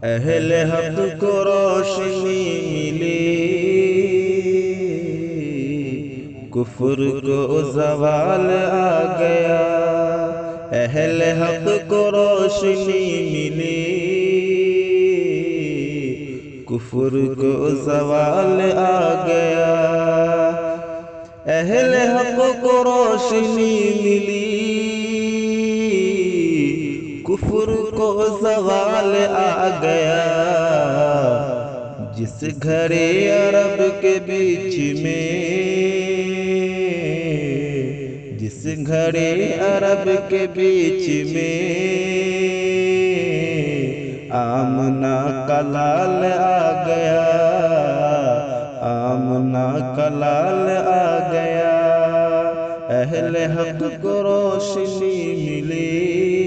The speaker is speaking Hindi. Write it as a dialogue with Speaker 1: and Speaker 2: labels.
Speaker 1: अहले हक को रोशनी मिली, कुफर को ज़वाल आ गया। अहले हक को रोशनी मिली, कुफर को ज़वाल आ गया। अहले हक को रोशनी मिली, कुफर को ज़वाल आ गया। जिस घरे अरब के बीच में, जिस घरे अरब के बीच में आमना का लाल आ गया, आमना का लाल आ गया। अहले हक को रोशनी मिली,